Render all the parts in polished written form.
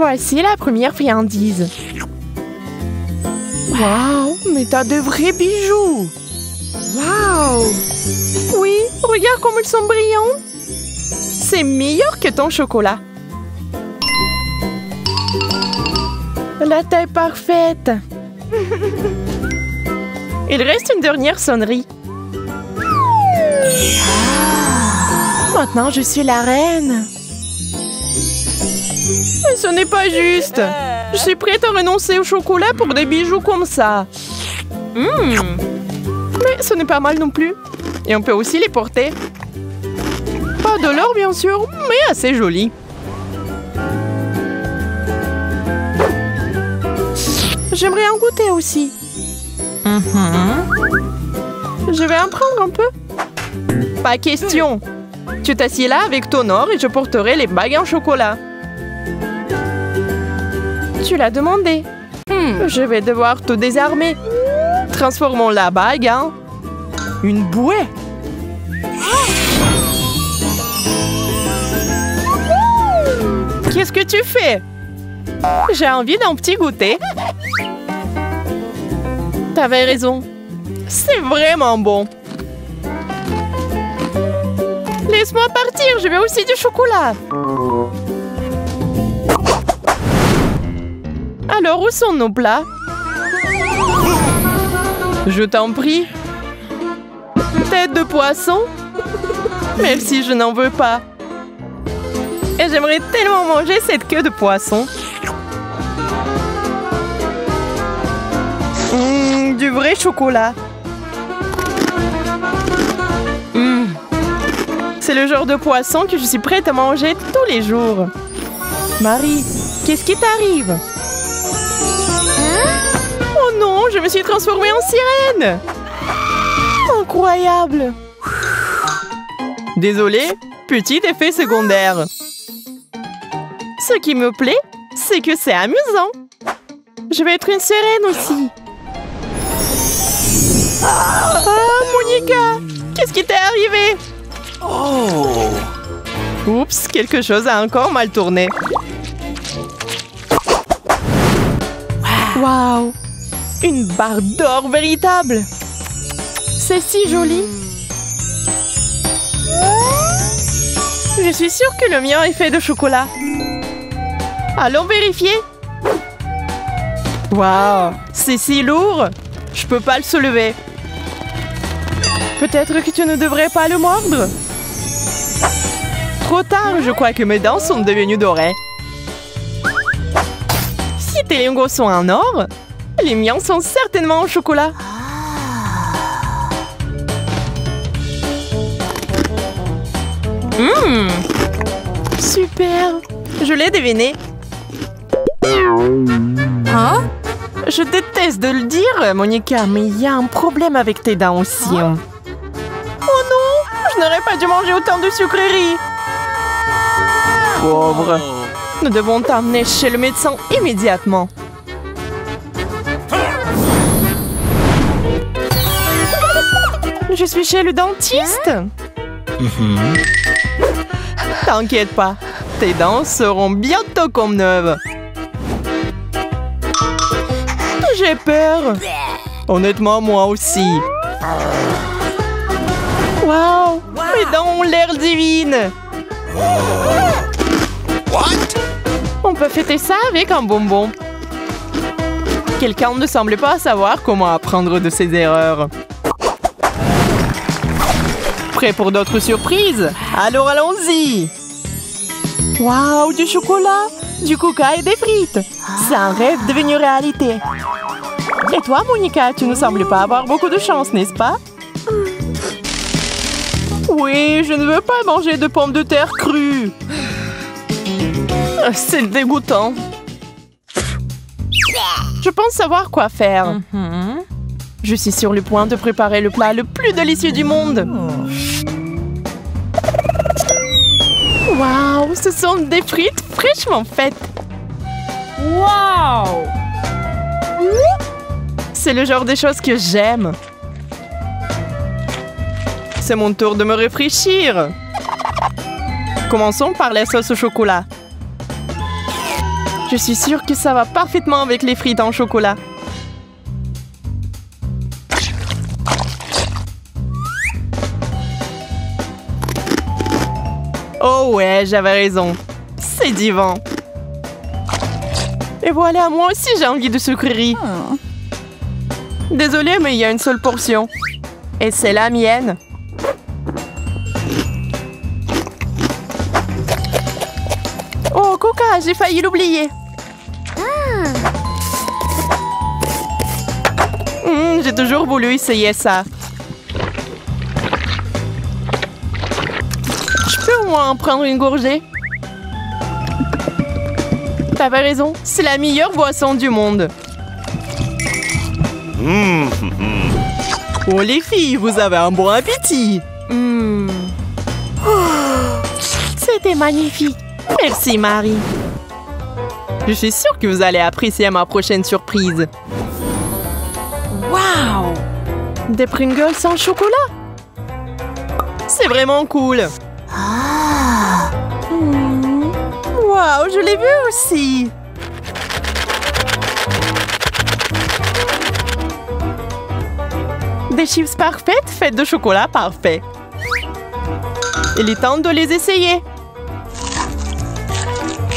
Voici la première friandise. Waouh, mais t'as de vrais bijoux. Waouh. Oui, regarde comme ils sont brillants. C'est meilleur que ton chocolat. La taille parfaite. Il reste une dernière sonnerie. Maintenant, je suis la reine. Mais ce n'est pas juste. Je suis prête à renoncer au chocolat pour des bijoux comme ça. Mais ce n'est pas mal non plus. Et on peut aussi les porter. Pas de l'or, bien sûr, mais assez joli. J'aimerais en goûter aussi. Je vais en prendre un peu. Pas question. Tu t'assieds là avec ton or et je porterai les bagues en chocolat. Tu l'as demandé. Je vais devoir te désarmer. Transformons la bague en une bouée. Qu'est-ce que tu fais? J'ai envie d'un petit goûter. T'avais raison. C'est vraiment bon. Laisse-moi partir, je veux aussi du chocolat. Alors, où sont nos plats? Je t'en prie. Tête de poisson? Merci, je n'en veux pas. Et j'aimerais tellement manger cette queue de poisson. Du vrai chocolat. C'est le genre de poisson que je suis prête à manger tous les jours. Marie, qu'est-ce qui t'arrive? Oh non, je me suis transformée en sirène. Incroyable. Désolée, petit effet secondaire. Ce qui me plaît, c'est que c'est amusant. Je vais être une sirène aussi. Ah, Monica, qu'est-ce qui t'est arrivé? Oh. Oups, quelque chose a encore mal tourné. Waouh, une barre d'or véritable. C'est si joli. Je suis sûre que le mien est fait de chocolat. Allons vérifier. Waouh, c'est si lourd. Je peux pas le soulever. Peut-être que tu ne devrais pas le mordre. Trop tard, je crois que mes dents sont devenues dorées. Si tes lingots sont en or, les miens sont certainement en chocolat. Super! Je l'ai deviné. Hein? Je déteste de le dire, Monica, mais il y a un problème avec tes dents aussi. Oh non! Je n'aurais pas dû manger autant de sucreries. Pauvre. Nous devons t'emmener chez le médecin immédiatement. Je suis chez le dentiste. T'inquiète pas, tes dents seront bientôt comme neuves. J'ai peur. Honnêtement, moi aussi. Waouh, mes dents ont l'air divines. On peut fêter ça avec un bonbon. Quelqu'un ne semble pas savoir comment apprendre de ses erreurs. Prêt pour d'autres surprises? Alors allons-y! Waouh, du chocolat, du coca et des frites! C'est un rêve devenu réalité. Et toi, Monica, tu ne sembles pas avoir beaucoup de chance, n'est-ce pas? Oui, je ne veux pas manger de pommes de terre crues. C'est dégoûtant. Je pense savoir quoi faire. Je suis sur le point de préparer le plat le plus délicieux du monde. Waouh, ce sont des frites fraîchement faites. Waouh! C'est le genre de choses que j'aime. C'est mon tour de me réfléchir. Commençons par la sauce au chocolat. Je suis sûre que ça va parfaitement avec les frites en chocolat. Oh ouais, j'avais raison. C'est divin. Et voilà, moi aussi j'ai envie de sucrerie. Désolée, mais il y a une seule portion. Et c'est la mienne. Oh, Coca, j'ai failli l'oublier. J'ai toujours voulu essayer ça. Je peux au moins en prendre une gorgée? T'avais raison, c'est la meilleure boisson du monde. Oh les filles, vous avez un bon appétit. C'était magnifique. Merci Marie. Je suis sûre que vous allez apprécier ma prochaine surprise. Wow! Des Pringles sans chocolat? C'est vraiment cool. Wow, je l'ai vu aussi. Des chips parfaites faites de chocolat parfait. Il est temps de les essayer.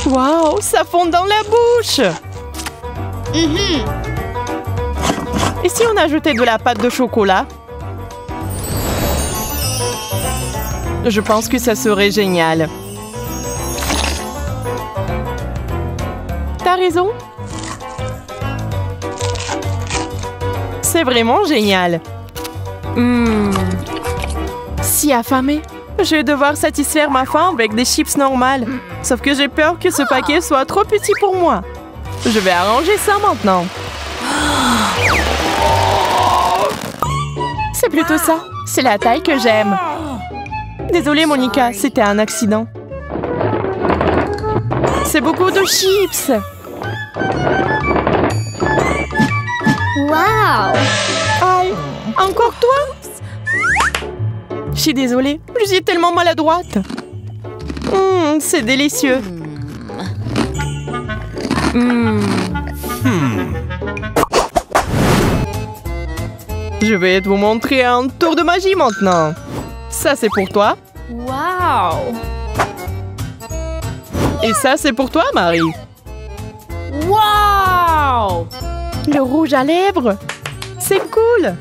Wow, ça fond dans la bouche. Et si on ajoutait de la pâte de chocolat? Je pense que ça serait génial. T'as raison. C'est vraiment génial. Si affamée, je vais devoir satisfaire ma faim avec des chips normales. Sauf que j'ai peur que ce paquet soit trop petit pour moi. Je vais arranger ça maintenant. C'est plutôt ça. C'est la taille que j'aime. Désolée, Monica, c'était un accident. C'est beaucoup de chips. Wow! Aïe, encore toi? Je suis désolée, je suis tellement maladroite. C'est délicieux. Je vais vous montrer un tour de magie maintenant. Ça, c'est pour toi. Wow! Et ça, c'est pour toi, Marie. Wow! Le rouge à lèvres. C'est cool.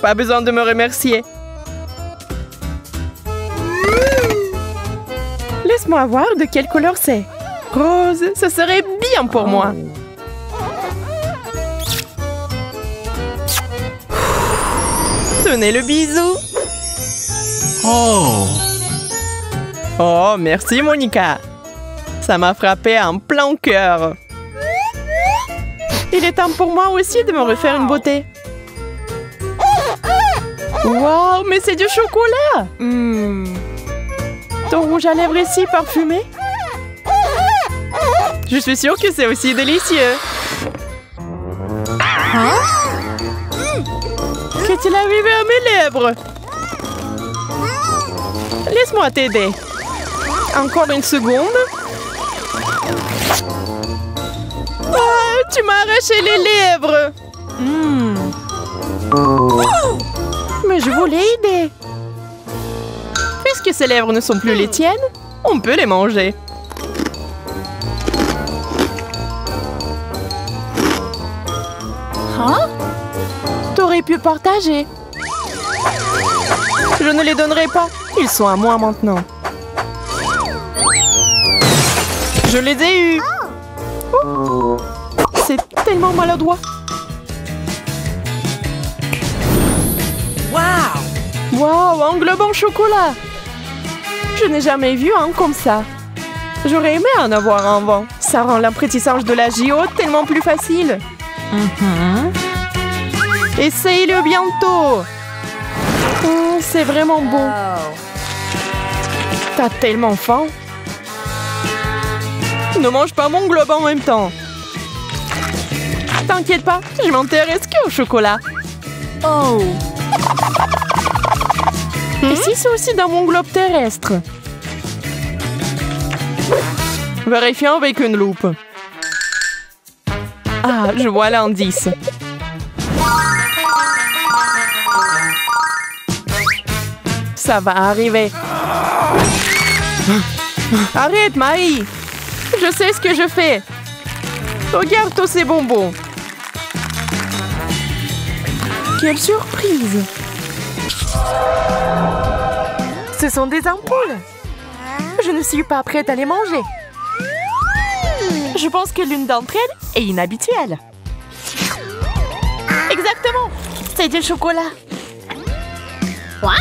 Pas besoin de me remercier. Laisse-moi voir de quelle couleur c'est. Rose, ce serait bien pour moi. Tenez le bisou. Oh, merci Monica. Ça m'a frappé en plein cœur. Il est temps pour moi aussi de me refaire une beauté. Wow, mais c'est du chocolat. Ton rouge à lèvres est si parfumé. Je suis sûre que c'est aussi délicieux. Qu'est-il arrivé à mes lèvres? Laisse-moi t'aider. Encore une seconde. Oh, tu m'as arraché les lèvres. Mais je voulais aider. Puisque ces lèvres ne sont plus les tiennes, on peut les manger. T'aurais pu partager. Je ne les donnerai pas. Ils sont à moi maintenant. Je les ai eus. Oh. C'est tellement maladroit. Wow, un globe en chocolat. Je n'ai jamais vu un comme ça. J'aurais aimé en avoir un avant. Ça rend l'apprentissage de la JO tellement plus facile. Essaye-le bientôt. C'est vraiment bon. T'as tellement faim. Ne mange pas mon globe en même temps. T'inquiète pas, je m'intéresse qu'au chocolat. Et si c'est aussi dans mon globe terrestre? Vérifions avec une loupe. Ah, je vois l'indice. Ça va arriver. Arrête, Marie. Je sais ce que je fais. Regarde tous ces bonbons. Quelle surprise. Ce sont des ampoules. Je ne suis pas prête à les manger. Je pense que l'une d'entre elles est inhabituelle. Exactement. C'est du chocolat. What?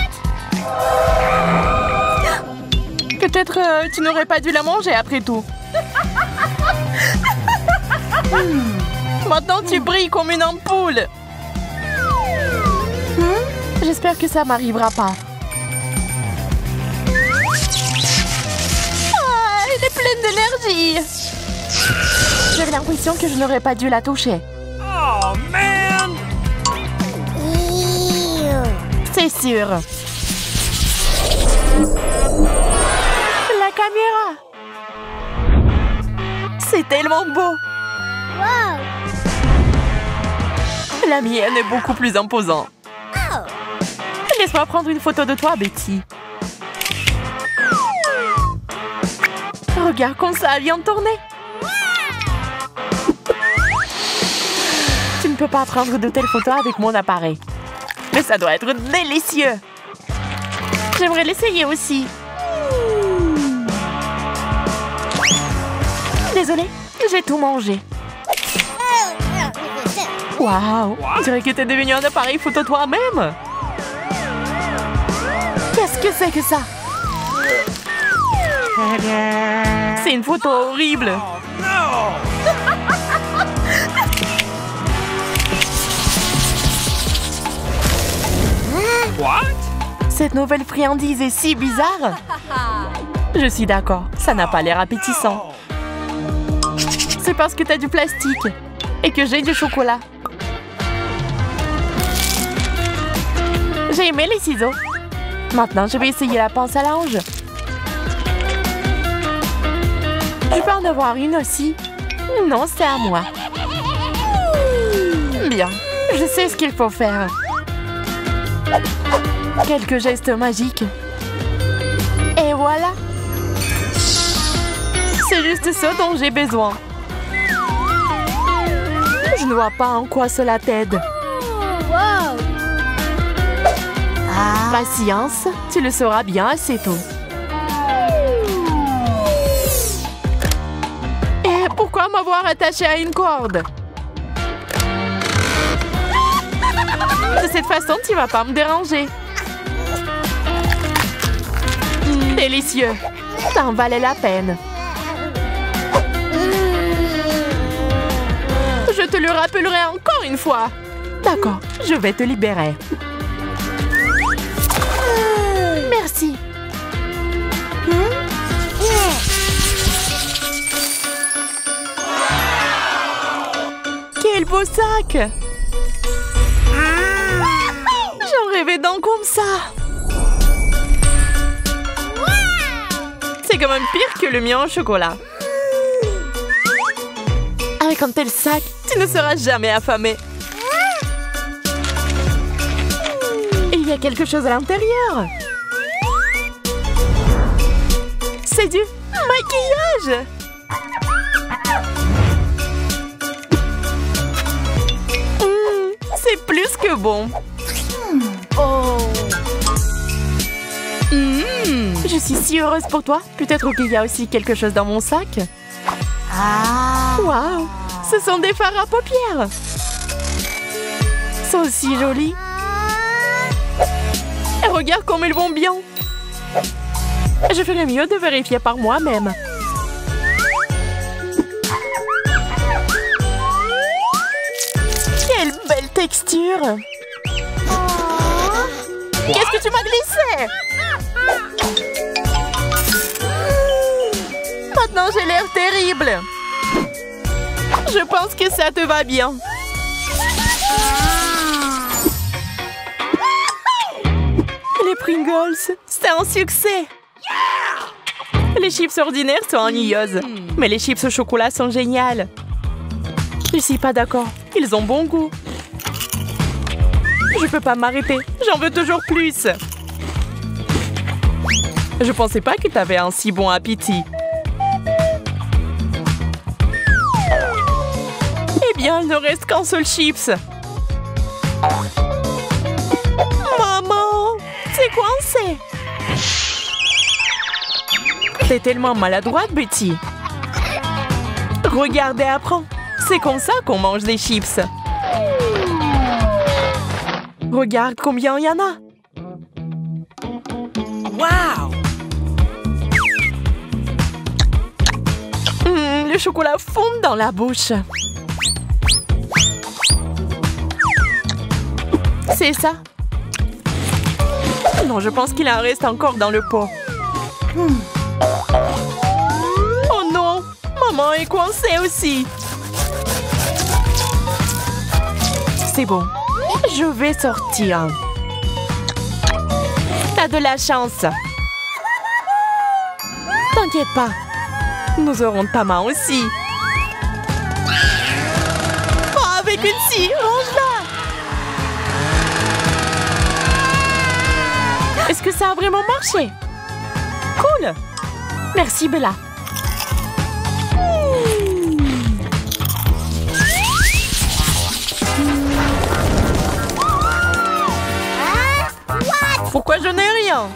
Peut-être tu n'aurais pas dû la manger après tout. Maintenant tu brilles comme une ampoule. J'espère que ça m'arrivera pas. Ah, elle est pleine d'énergie. J'avais l'impression que je n'aurais pas dû la toucher. Oh, man! C'est sûr. La caméra. C'est tellement beau. Wow! La mienne est beaucoup plus imposante. Laisse-moi prendre une photo de toi, Betty. Regarde comme ça vient de tourner. Tu ne peux pas prendre de telles photos avec mon appareil. Mais ça doit être délicieux. J'aimerais l'essayer aussi. Désolée, j'ai tout mangé. Waouh, on dirait que t'es devenu un appareil photo toi-même. Qu'est-ce que c'est que ça? C'est une photo horrible. No! What? Cette nouvelle friandise est si bizarre. Je suis d'accord, ça n'a pas l'air appétissant. C'est parce que t'as du plastique et que j'ai du chocolat. J'ai aimé les ciseaux. Maintenant, je vais essayer la pince à linge. Je peux en avoir une aussi? Non, c'est à moi. Bien, je sais ce qu'il faut faire. Quelques gestes magiques. Et voilà. C'est juste ça dont j'ai besoin. Je ne vois pas en quoi cela t'aide. Wow! Patience, tu le sauras bien assez tôt. Et pourquoi m'avoir attaché à une corde? De cette façon, tu vas pas me déranger. Délicieux. Ça en valait la peine. Je te le rappellerai encore une fois. D'accord, je vais te libérer. Merci. Quel beau sac! J'en rêvais d'un comme ça. C'est quand même pire que le mien au chocolat. Avec un tel sac, tu ne seras jamais affamé. Il y a quelque chose à l'intérieur. C'est du maquillage. C'est plus que bon. Oh! Je suis si heureuse pour toi. Peut-être qu'il y a aussi quelque chose dans mon sac. Ah! Waouh, ce sont des fards à paupières. Ils sont aussi jolis. Et regarde comme ils vont bien. Je ferais mieux de vérifier par moi-même. Quelle belle texture. Qu'est-ce que tu m'as glissé? Maintenant, j'ai l'air terrible. Je pense que ça te va bien. Les Pringles, c'est un succès. Les chips ordinaires sont ennuyeuses, mais les chips au chocolat sont géniales. Je suis pas d'accord. Ils ont bon goût. Je peux pas m'arrêter. J'en veux toujours plus. Je pensais pas que t'avais un si bon appétit. Eh bien, il ne reste qu'un seul chips. Maman, c'est coincé. T'es tellement maladroite, Betty. Regarde et apprends. C'est comme ça qu'on mange des chips. Regarde combien il y en a. Wow! Le chocolat fond dans la bouche. C'est ça. Non, je pense qu'il en reste encore dans le pot. Oh non! Maman est coincée aussi. C'est bon. Je vais sortir. T'as de la chance. T'inquiète pas. Nous aurons ta main aussi. Oh, avec une scie, range-la. Est-ce que ça a vraiment marché? Cool. Merci, Bella. Pourquoi je n'ai rien?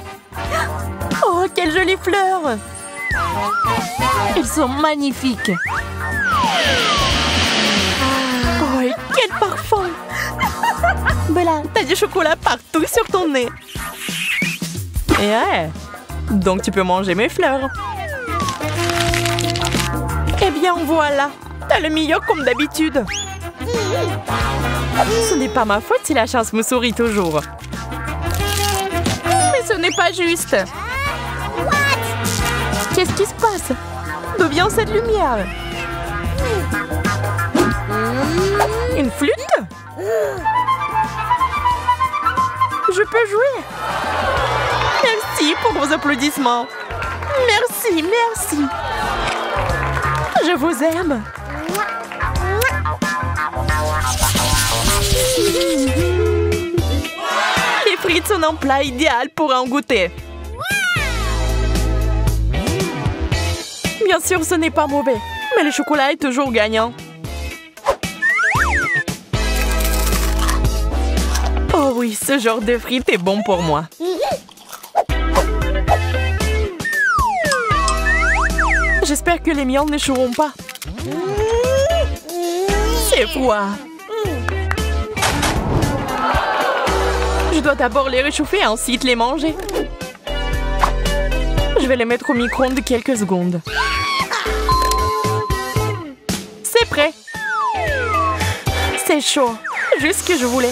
Oh, quelles jolies fleurs! Elles sont magnifiques! Oh, et quel parfum! Bella, t'as du chocolat partout sur ton nez! Et ouais! Donc tu peux manger mes fleurs! Eh bien, voilà! T'as le meilleur comme d'habitude! Ce n'est pas ma faute si la chance me sourit toujours! Ce n'est pas juste. Qu'est-ce qui se passe? D'où vient cette lumière? Une flûte? Je peux jouer. Merci pour vos applaudissements. Merci, merci. Je vous aime. Les frites sont un plat idéal pour en goûter. Bien sûr, ce n'est pas mauvais, mais le chocolat est toujours gagnant. Oh oui, ce genre de frites est bon pour moi. J'espère que les miens n'échoueront pas. C'est froid. Je dois d'abord les réchauffer et ensuite les manger. Je vais les mettre au micro-ondes quelques secondes. C'est prêt. C'est chaud. Juste ce que je voulais.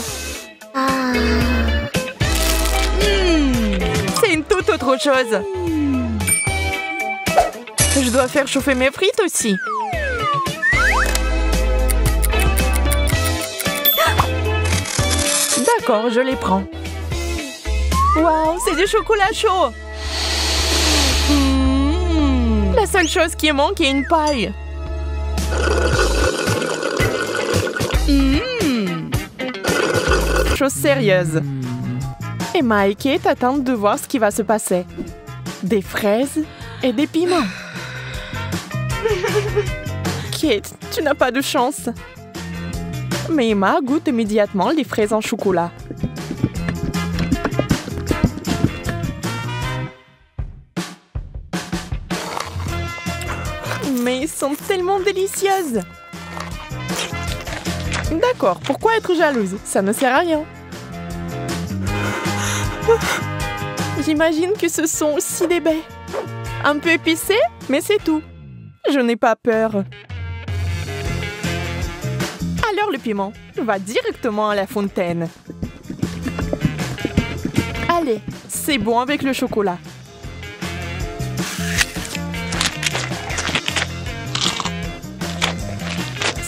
C'est une toute autre chose. Je dois faire chauffer mes frites aussi. D'accord, je les prends. Waouh, c'est du chocolat chaud. La seule chose qui manque est une paille. Chose sérieuse. Emma et Kate attendent de voir ce qui va se passer. Des fraises et des piments. Kate, tu n'as pas de chance. Mais Emma goûte immédiatement les fraises en chocolat. Mais elles sont tellement délicieuses. D'accord, pourquoi être jalouse? Ça ne sert à rien. J'imagine que ce sont aussi des baies. Un peu épicées, mais c'est tout. Je n'ai pas peur. Alors le piment va directement à la fontaine. Allez, c'est bon avec le chocolat.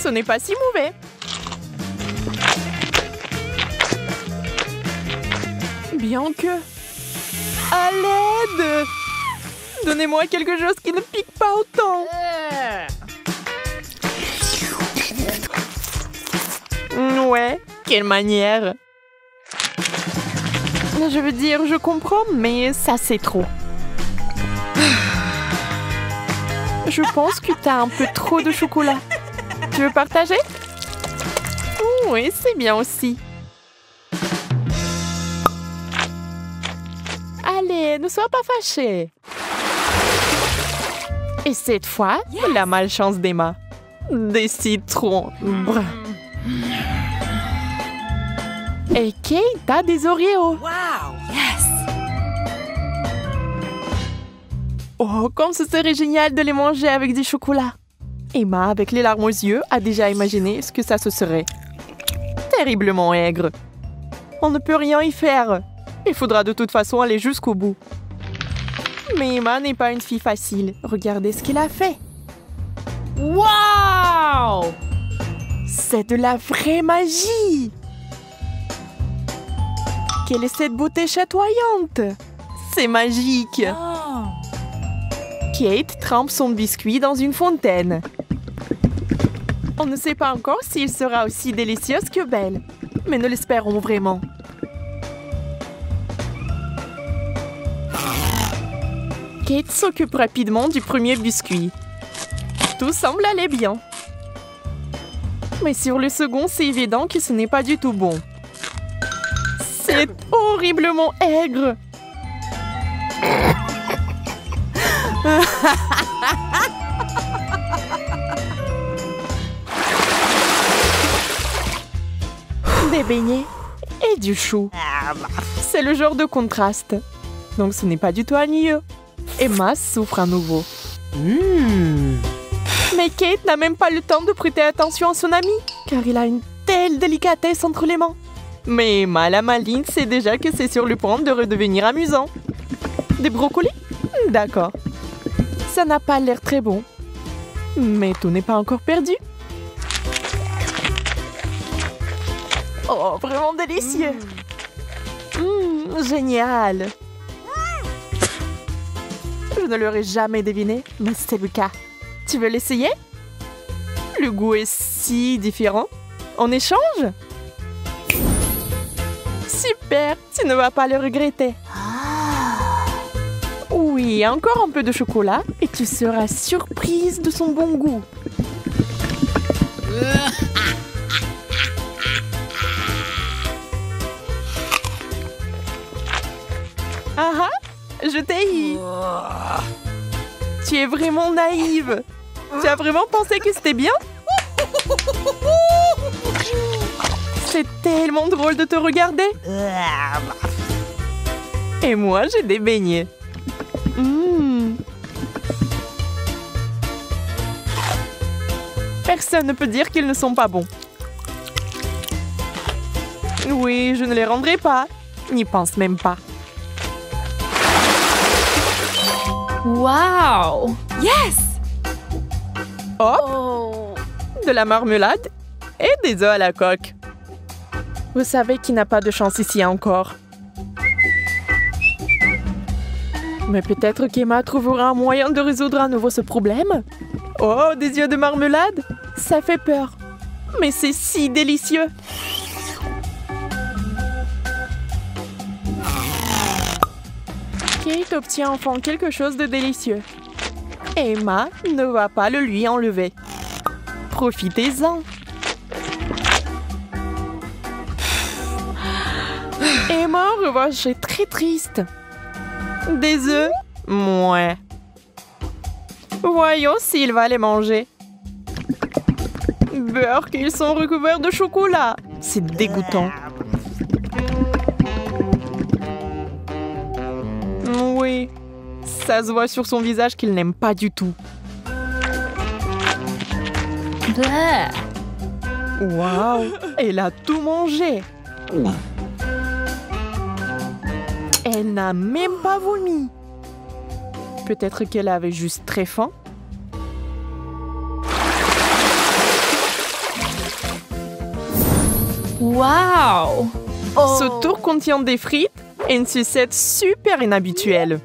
Ce n'est pas si mauvais. Bien que... À l'aide! Donnez-moi quelque chose qui ne pique pas autant. Quelle manière! Je veux dire, je comprends, mais ça c'est trop. Je pense que t'as un peu trop de chocolat. Tu veux partager? Oui, c'est bien aussi. Allez, ne sois pas fâchée. Et cette fois, la malchance d'Emma. Des citrons. Brr. Et Kate a des Oreos. Wow! Yes! Oh, comme ce serait génial de les manger avec du chocolat. Emma, avec les larmes aux yeux, a déjà imaginé ce que ça se serait. Terriblement aigre. On ne peut rien y faire. Il faudra de toute façon aller jusqu'au bout. Mais Emma n'est pas une fille facile. Regardez ce qu'elle a fait. Wow! C'est de la vraie magie! Quelle est cette beauté chatoyante? C'est magique! Oh. Kate trempe son biscuit dans une fontaine. On ne sait pas encore s'il sera aussi délicieux que belle, mais nous l'espérons vraiment. Kate s'occupe rapidement du premier biscuit. Tout semble aller bien. Mais sur le second, c'est évident que ce n'est pas du tout bon. C'est horriblement aigre. Des beignets et du chou. C'est le genre de contraste. Donc ce n'est pas du tout ennuyeux. Emma souffre à nouveau. Mais Kate n'a même pas le temps de prêter attention à son ami, car il a une telle délicatesse entre les mains. Mais Emma, la maligne, sait déjà que c'est sur le point de redevenir amusant. Des brocolis? D'accord. Ça n'a pas l'air très bon. Mais tout n'est pas encore perdu. Oh, vraiment délicieux. Génial. Je ne l'aurais jamais deviné, mais c'est le cas. Tu veux l'essayer? Le goût est si différent. On échange? Super, tu ne vas pas le regretter. Oui, encore un peu de chocolat et tu seras surprise de son bon goût. Ah ah, je t'ai eu. Tu es vraiment naïve. Tu as vraiment pensé que c'était bien? C'est tellement drôle de te regarder. Et moi, j'ai des beignets. Personne ne peut dire qu'ils ne sont pas bons. Oui, je ne les rendrai pas. N'y pense même pas. Wow! Yes! Hop! Oh. De la marmelade et des œufs à la coque. Vous savez qu'il n'a pas de chance ici encore. Mais peut-être qu'Emma trouvera un moyen de résoudre à nouveau ce problème. Oh, des yeux de marmelade? Ça fait peur. Mais c'est si délicieux. Kate obtient enfin quelque chose de délicieux. Emma ne va pas le lui enlever. Profitez-en. Emma, en revanche, est très triste. Des œufs? Mouais. Voyons s'il va les manger. Beurre qu'ils sont recouverts de chocolat. C'est dégoûtant. Oui, ça se voit sur son visage qu'il n'aime pas du tout. Waouh, elle a tout mangé. Elle n'a même pas vomi. Peut-être qu'elle avait juste très faim. Wow! Ce tour contient des frites et une sucette super inhabituelle.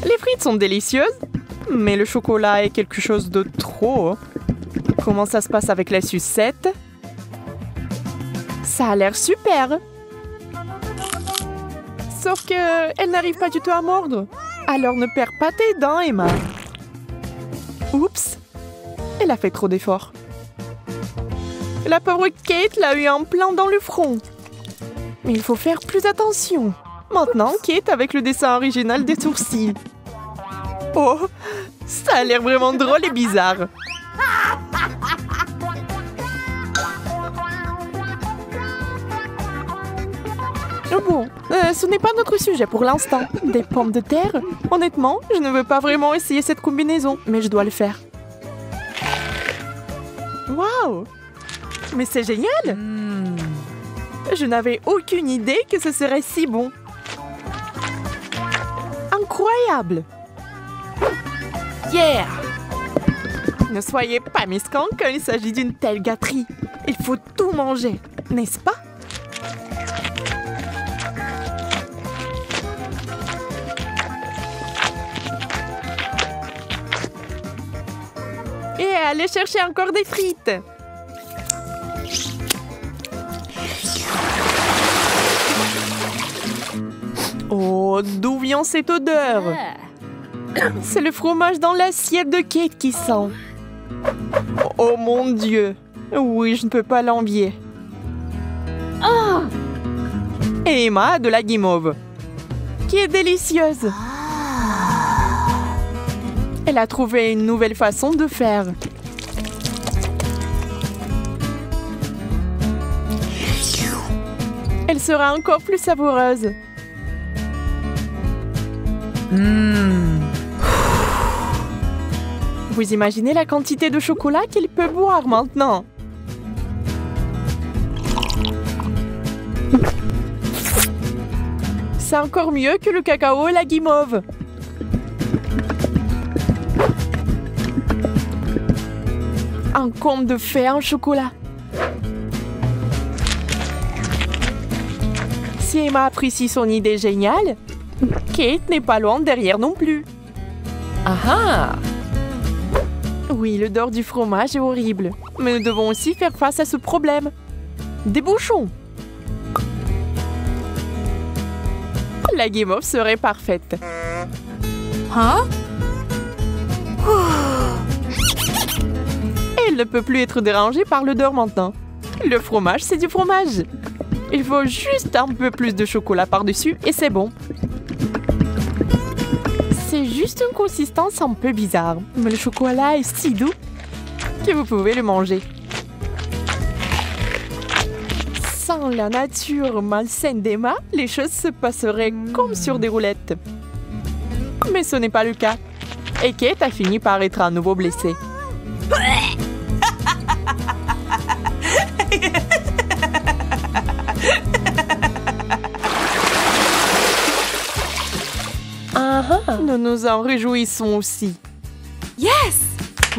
Les frites sont délicieuses, mais le chocolat est quelque chose de trop. Comment ça se passe avec la sucette? Ça a l'air super. Sauf que elle n'arrive pas du tout à mordre. Alors ne perds pas tes dents, Emma. Oups. Elle a fait trop d'efforts. La pauvre Kate l'a eu en plein dans le front. Mais il faut faire plus attention. Maintenant, Kate avec le dessin original des sourcils. Oh, ça a l'air vraiment drôle et bizarre. Bon, ce n'est pas notre sujet pour l'instant. Des pommes de terre? Honnêtement, je ne veux pas vraiment essayer cette combinaison, mais je dois le faire. Waouh! Mais c'est génial! Je n'avais aucune idée que ce serait si bon. Incroyable! Yeah! Ne soyez pas mesquins quand il s'agit d'une telle gâterie. Il faut tout manger, n'est-ce pas? Et allez chercher encore des frites. Oh, d'où vient cette odeur? C'est le fromage dans l'assiette de Kate qui sent. Oh mon Dieu. Oui, je ne peux pas l'envier. Et Emma a de la guimauve, qui est délicieuse. Elle a trouvé une nouvelle façon de faire. Elle sera encore plus savoureuse. Vous imaginez la quantité de chocolat qu'il peut boire maintenant? C'est encore mieux que le cacao et la guimauve. Un conte de fées en chocolat. Si Emma apprécie son idée géniale, Kate n'est pas loin derrière non plus. Ah ah! Oui, l'odeur du fromage est horrible, mais nous devons aussi faire face à ce problème. Des bouchons. La guimauve serait parfaite. Hein? Elle ne peut plus être dérangée par l'odeur maintenant. Le fromage, c'est du fromage. Il faut juste un peu plus de chocolat par-dessus et c'est bon. C'est juste une consistance un peu bizarre, mais le chocolat est si doux que vous pouvez le manger. Sans la nature malsaine d'Emma, les choses se passeraient comme sur des roulettes. Mais ce n'est pas le cas. Et Kate a fini par être à nouveau blessée. Nous nous en réjouissons aussi. Yes!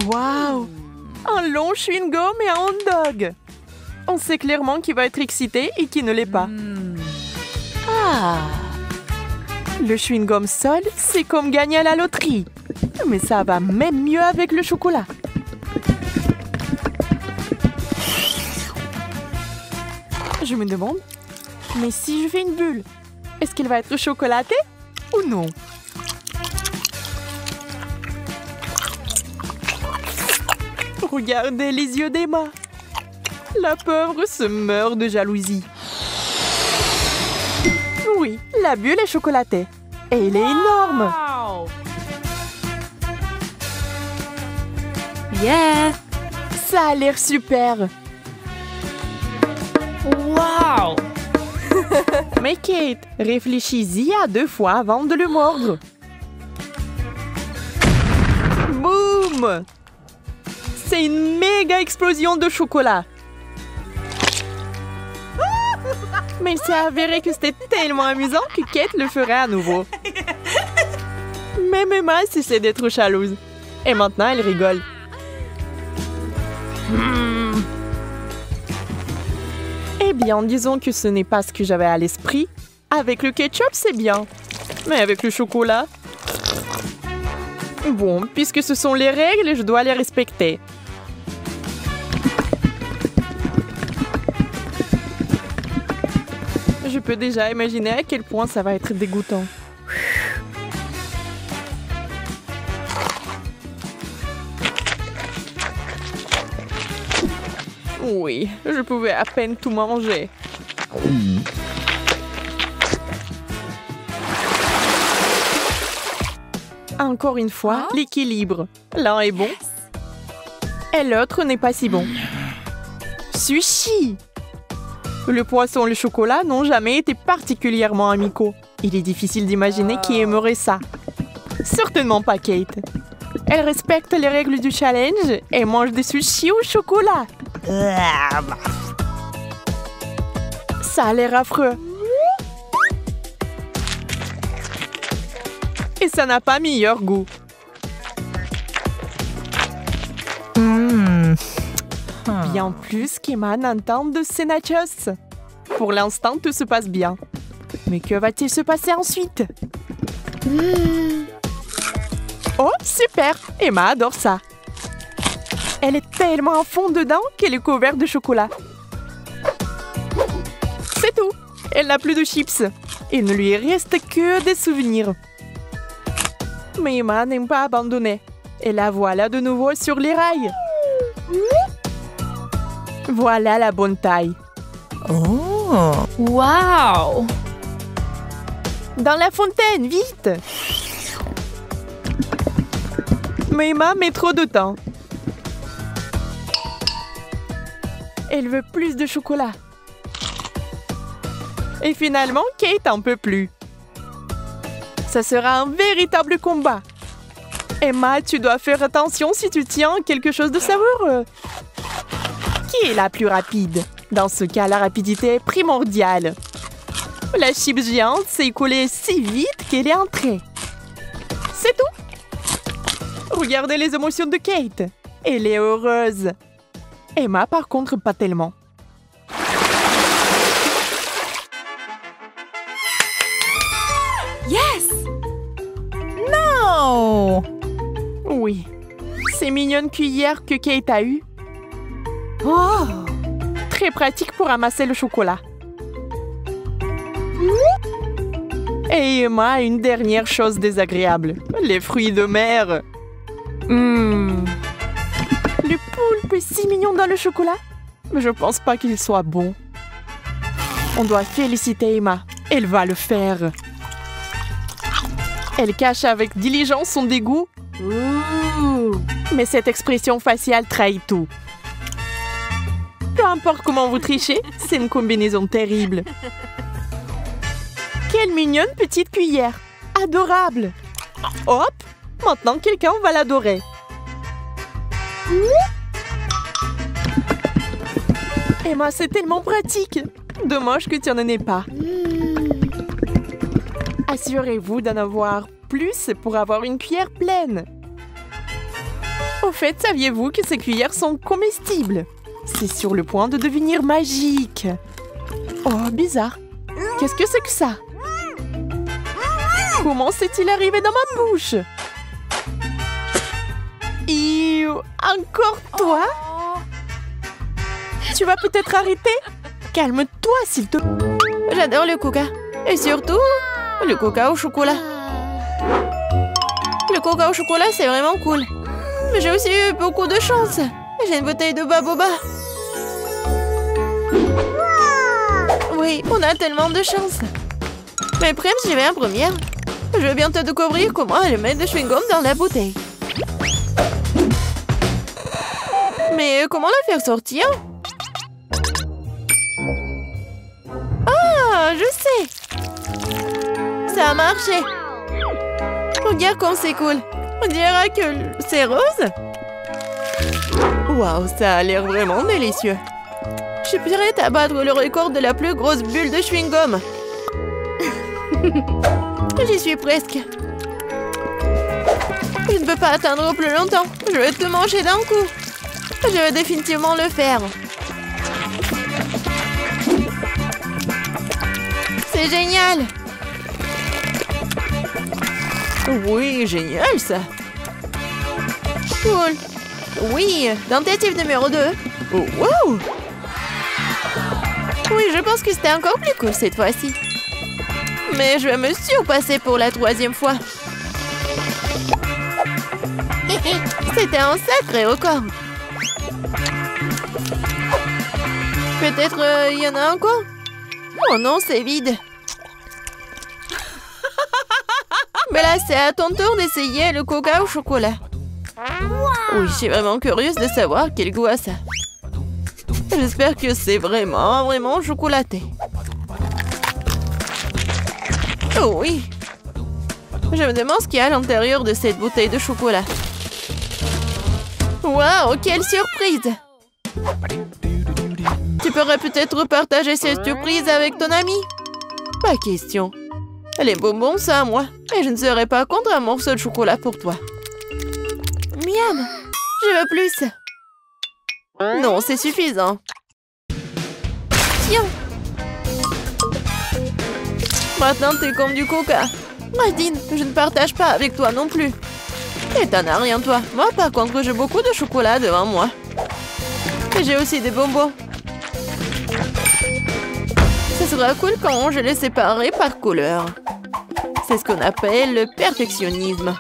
Waouh! Un long chewing-gum et un hot dog. On sait clairement qui va être excité et qui ne l'est pas. Ah! Le chewing-gum seul, c'est comme gagner à la loterie. Mais ça va même mieux avec le chocolat. Je me demande, mais si je fais une bulle, est-ce qu'elle va être chocolatée ou non? Regardez les yeux d'Emma. La pauvre se meurt de jalousie. Oui, la bulle est chocolatée. Et elle est énorme. Wow! Yeah! Ça a l'air super. Wow! Mais Kate, réfléchis-y à 2 fois avant de le mordre. Boum! C'est une méga explosion de chocolat. Mais il s'est avéré que c'était tellement amusant que Kate le ferait à nouveau. Même Emma cessait d'être jalouse. Et maintenant, elle rigole. Eh bien, disons que ce n'est pas ce que j'avais à l'esprit. Avec le ketchup, c'est bien. Mais avec le chocolat... Bon, puisque ce sont les règles, je dois les respecter. Je peux déjà imaginer à quel point ça va être dégoûtant. Oui, je pouvais à peine tout manger. Encore une fois, l'équilibre. L'un est bon et l'autre n'est pas si bon. Sushi! Le poisson et le chocolat n'ont jamais été particulièrement amicaux. Il est difficile d'imaginer qui aimerait ça. Certainement pas Kate. Elle respecte les règles du challenge et mange des sushis au chocolat. Ça a l'air affreux. Et ça n'a pas meilleur goût. Bien plus qu'Emma n'entend de ces nachos. Pour l'instant, tout se passe bien. Mais que va-t-il se passer ensuite? Oh, super! Emma adore ça. Elle est tellement à fond dedans qu'elle est couverte de chocolat. C'est tout. Elle n'a plus de chips. Il ne lui reste que des souvenirs. Mais Emma n'aime pas abandonner. Et la voilà de nouveau sur les rails. Voilà la bonne taille. Oh! Wow! Dans la fontaine, vite! Mais Emma met trop de temps. Elle veut plus de chocolat. Et finalement, Kate en peut plus. Ça sera un véritable combat. Emma, tu dois faire attention si tu tiens quelque chose de savoureux. Qui est la plus rapide? Dans ce cas, la rapidité est primordiale. La chips géante s'est écoulée si vite qu'elle est entrée. C'est tout. Regardez les émotions de Kate. Elle est heureuse. Emma, par contre, pas tellement. Yes! No! Oui. Ces mignonnes cuillères que Kate a eues. Oh! Très pratique pour amasser le chocolat. Et Emma a une dernière chose désagréable. Les fruits de mer. Le poulpe est si mignon dans le chocolat. Mais je pense pas qu'il soit bon. On doit féliciter Emma. Elle va le faire. Elle cache avec diligence son dégoût. Mais cette expression faciale trahit tout. Peu importe comment vous trichez, c'est une combinaison terrible. Quelle mignonne petite cuillère. Adorable. Hop, maintenant quelqu'un va l'adorer. Emma, c'est tellement pratique. Dommage que tu n'en aies pas. Assurez-vous d'en avoir plus pour avoir une cuillère pleine. Au fait, saviez-vous que ces cuillères sont comestibles? C'est sur le point de devenir magique. Oh, bizarre. Qu'est-ce que c'est que ça? Comment s'est-il arrivé dans ma bouche? Encore toi? Tu vas peut-être arrêter? Calme-toi, s'il te plaît. J'adore le coca. Et surtout, le coca au chocolat. Le coca au chocolat, c'est vraiment cool. Mais j'ai aussi eu beaucoup de chance. J'ai une bouteille de baboba. Oui, on a tellement de chance. Mais Prem, j'y vais en première. Je vais bientôt découvrir comment elle met de chewing-gum dans la bouteille. Mais comment la faire sortir? Ah, je sais. Ça a marché. Regarde comme c'est cool. On dirait que c'est rose. Waouh, ça a l'air vraiment délicieux. Je suis prête à battre le record de la plus grosse bulle de chewing-gum. J'y suis presque. Je ne peux pas attendre plus longtemps. Je vais tout manger d'un coup. Je vais définitivement le faire. C'est génial. Oui, génial ça. Cool. Oui, tentative numéro 2. Oh, wow. Oui, je pense que c'était encore plus cool cette fois-ci. Mais je vais me surpasser pour la 3e fois. C'était un sacré record. Peut-être il y en a encore? Oh non, c'est vide. Mais là, c'est à ton tour d'essayer le coca au chocolat. Oui, je suis vraiment curieuse de savoir quel goût a ça. J'espère que c'est vraiment chocolaté. Oh oui. Je me demande ce qu'il y a à l'intérieur de cette bouteille de chocolat. Waouh, quelle surprise! Tu pourrais peut-être partager cette surprise avec ton ami? Pas question. Les bonbons, ça à moi. Et je ne serais pas contre un morceau de chocolat pour toi. Miam! Je veux plus. Non, c'est suffisant. Tiens. Maintenant, t'es comme du coca. Nadine, je ne partage pas avec toi non plus. Et t'en as rien, toi. Moi, par contre, j'ai beaucoup de chocolat devant moi. Et j'ai aussi des bonbons. Ce sera cool quand je les séparerai par couleur. C'est ce qu'on appelle le perfectionnisme.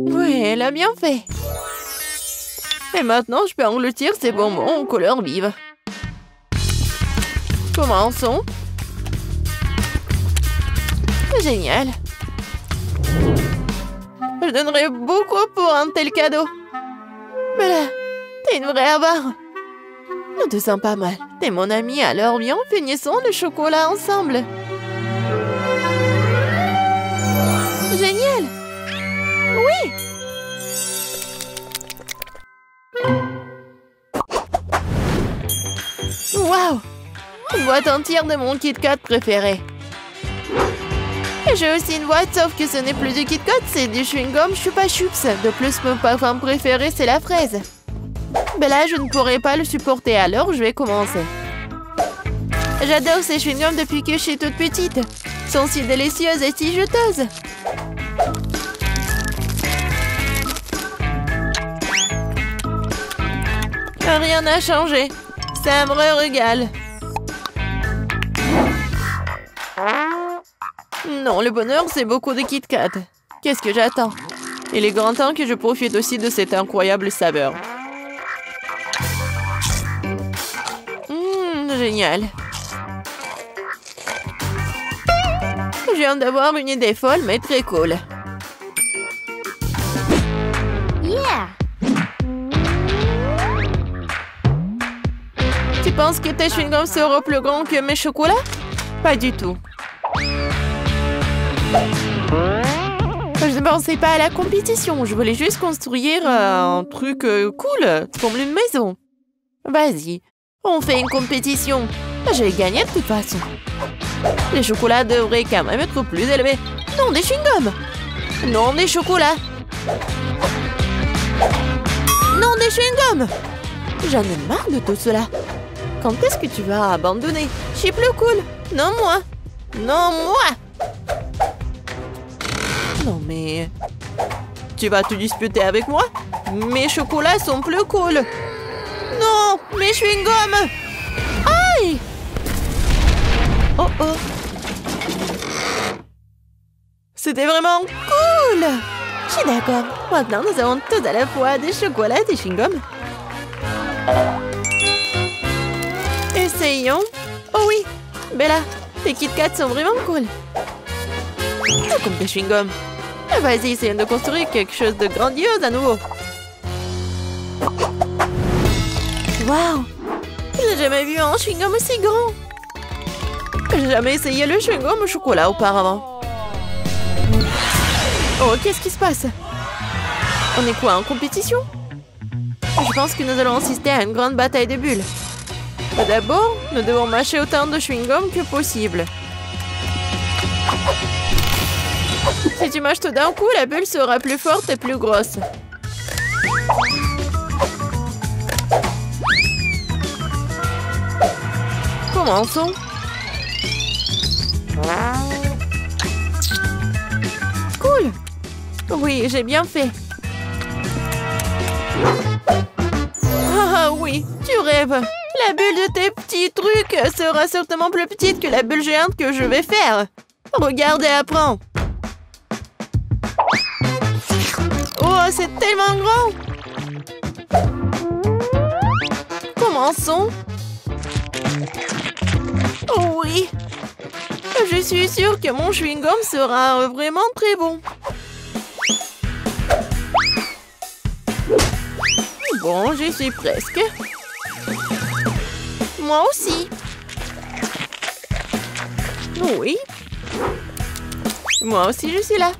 Oui, elle a bien fait. Et maintenant, je peux engloutir ces bonbons en couleur vive. Commençons. Génial. Je donnerais beaucoup pour un tel cadeau. Mais là, t'es une vraie avare. On te sent pas mal. T'es mon ami, alors viens, finissons le chocolat ensemble. Génial. Oui. Waouh. Une boîte entière de mon Kit Kat préféré. Et j'ai aussi une boîte, sauf que ce n'est plus du Kit Kat, c'est du chewing-gum Chupa Chups. De plus, mon parfum préféré, c'est la fraise. Mais là, je ne pourrai pas le supporter, alors je vais commencer. J'adore ces chewing-gums depuis que je suis toute petite. Ils sont si délicieuses et si juteuses. Rien n'a changé. Ça me régale. Non, le bonheur, c'est beaucoup de Kit Kat. Qu'est-ce que j'attends? Il est grand temps que je profite aussi de cette incroyable saveur. Génial. Je viens d'avoir une idée folle, mais très cool. Yeah! Tu penses que tes chewing-gums seront plus grands que mes chocolats? Pas du tout. Je ne pensais pas à la compétition. Je voulais juste construire un truc cool, comme une maison. Vas-y, on fait une compétition. Je vais gagner de toute façon. Les chocolats devraient quand même être plus élevés. Non, des chewing-gums. Non, des chocolats. Non, des chewing-gums. J'en ai marre de tout cela. Quand est-ce que tu vas abandonner? Je suis plus cool. Non, moi. Non, moi. Non, mais... Tu vas te disputer avec moi? Mes chocolats sont plus cool. Non, mes chewing-gums. Aïe! Oh, oh. C'était vraiment cool. Je suis d'accord. Maintenant, nous avons tout à la fois des chocolats et des chewing-gums. Essayons. Oh oui, Bella, tes Kit Kat sont vraiment cool. Tout comme tes chewing-gums. Vas-y, essayons de construire quelque chose de grandiose à nouveau. Waouh! J'ai jamais vu un chewing-gum aussi grand. J'ai jamais essayé le chewing-gum au chocolat auparavant. Oh, qu'est-ce qui se passe? On est quoi, en compétition? Je pense que nous allons assister à une grande bataille de bulles. Mais d'abord, nous devons mâcher autant de chewing-gum que possible. Si tu mâches tout d'un coup, la bulle sera plus forte et plus grosse. Commençons. Cool. Oui, j'ai bien fait. Ah Oh oui, tu rêves. La bulle de tes petits trucs sera certainement plus petite que la bulle géante que je vais faire. Regarde et apprends. Oh, c'est tellement grand. Commençons. Oh oui. Je suis sûre que mon chewing-gum sera vraiment très bon. Bon, j'y suis presque. Moi aussi. Oui. Moi aussi, je suis là.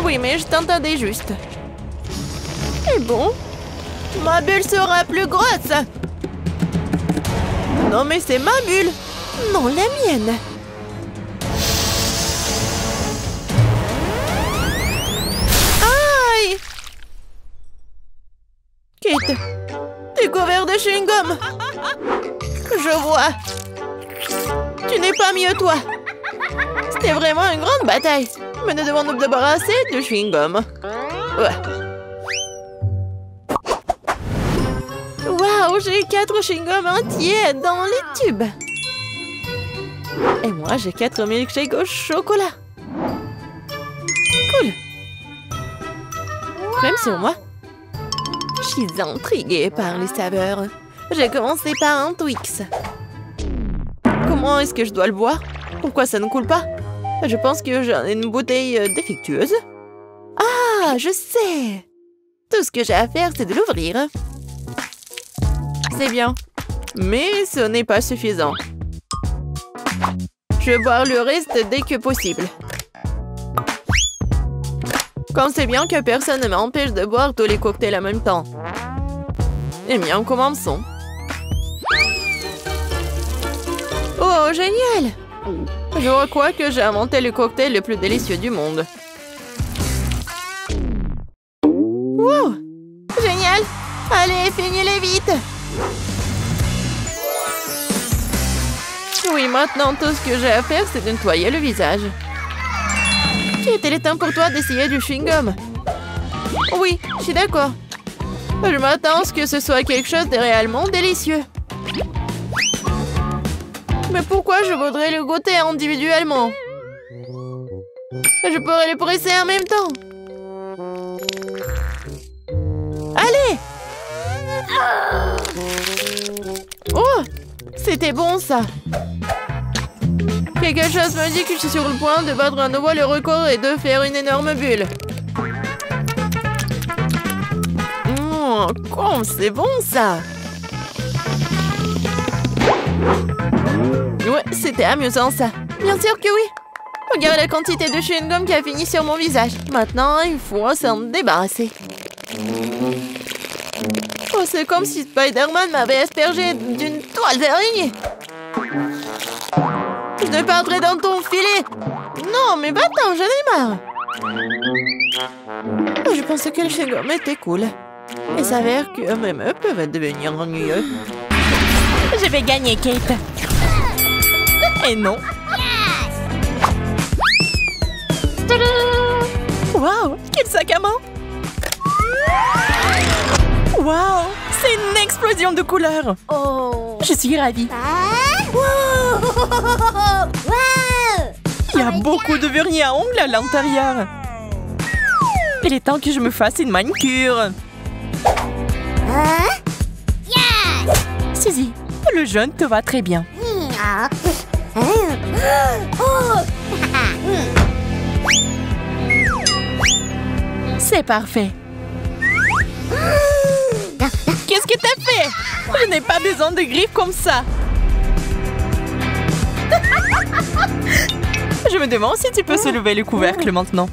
Oui, mais je t'entendais juste. Et bon, ma bulle sera plus grosse. Non, mais c'est ma bulle. Non, la mienne. Aïe! Kate, t'es couvert de chewing-gum. Je vois. Tu n'es pas mieux, toi. C'était vraiment une grande bataille. Mais nous devons nous débarrasser de chewing-gum. Ouais. Waouh, j'ai 4 chewing-gums entiers dans les tubes. Et moi, j'ai 4 milkshakes au chocolat. Cool. Même sur moi. Je suis intriguée par les saveurs. J'ai commencé par un Twix. Comment est-ce que je dois le boire? Pourquoi ça ne coule pas? Je pense que j'ai une bouteille défectueuse. Ah, je sais. Tout ce que j'ai à faire, c'est de l'ouvrir. C'est bien. Mais ce n'est pas suffisant. Je vais boire le reste dès que possible. Comme c'est bien que personne ne m'empêche de boire tous les cocktails en même temps. Eh bien, commençons. Oh, génial! Je crois que j'ai inventé le cocktail le plus délicieux du monde. Wow! Génial! Allez, finis-les vite! Oui, maintenant, tout ce que j'ai à faire, c'est de nettoyer le visage. Il est temps pour toi d'essayer du chewing-gum. Oui, je suis d'accord. Je m'attends à ce que ce soit quelque chose de réellement délicieux. Mais pourquoi je voudrais le goûter individuellement? Je pourrais le presser en même temps. Allez! Oh! C'était bon, ça. Quelque chose me dit que je suis sur le point de battre à nouveau le record et de faire une énorme bulle. Comme c'est bon, ça. Ouais, c'était amusant, ça. Bien sûr que oui. Regarde la quantité de chewing-gum qui a fini sur mon visage. Maintenant, il faut s'en débarrasser. Oh, c'est comme si Spider-Man m'avait aspergé d'une toile d'araignée. Je ne pas entrer dans ton filet. Non, mais va-t'en, j'en ai marre. Oh, je pensais que le chewing-gum était cool. Il s'avère que même eux peuvent devenir ennuyeux. Je vais gagner, Kate. Et non. Wow, quel sac à main. Wow, c'est une explosion de couleurs. Oh. Je suis ravie. Il y a beaucoup de vernis à ongles à l'intérieur. Il est temps que je me fasse une manicure. Suzy, le jaune te va très bien. C'est parfait. Qu'est-ce que t'as fait? Je n'ai pas besoin de griffes comme ça. Je me demande si tu peux soulever le couvercle maintenant.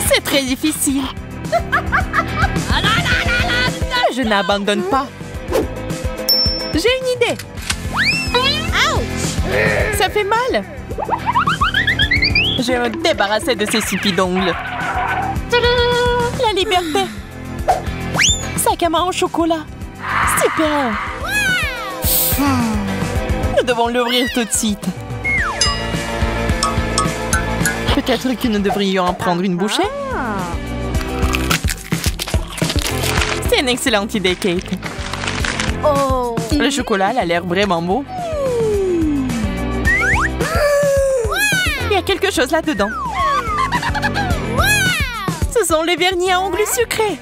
C'est très difficile. Je n'abandonne pas. J'ai une idée. Ça fait mal. Je vais me débarrasser de ces sipis d'ongles. La liberté. Sac à main au chocolat. Super. Nous devons l'ouvrir tout de suite. Peut-être que nous devrions en prendre une bouchée. C'est une excellente idée, Kate. Oh. Le chocolat il a l'air vraiment beau. Il y a quelque chose là-dedans. Ce sont les vernis à ongles sucrés.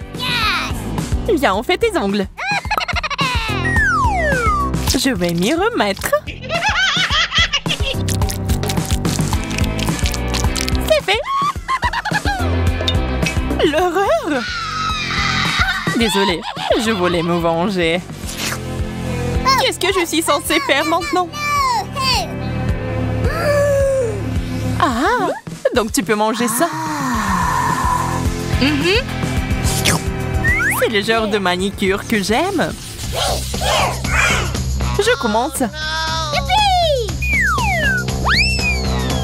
Viens, on fait tes ongles. Je vais m'y remettre. C'est fait. L'horreur. Désolée, je voulais me venger. Qu'est-ce que je suis censée faire maintenant? Ah, donc tu peux manger ça. C'est le genre de manicure que j'aime. Je commence.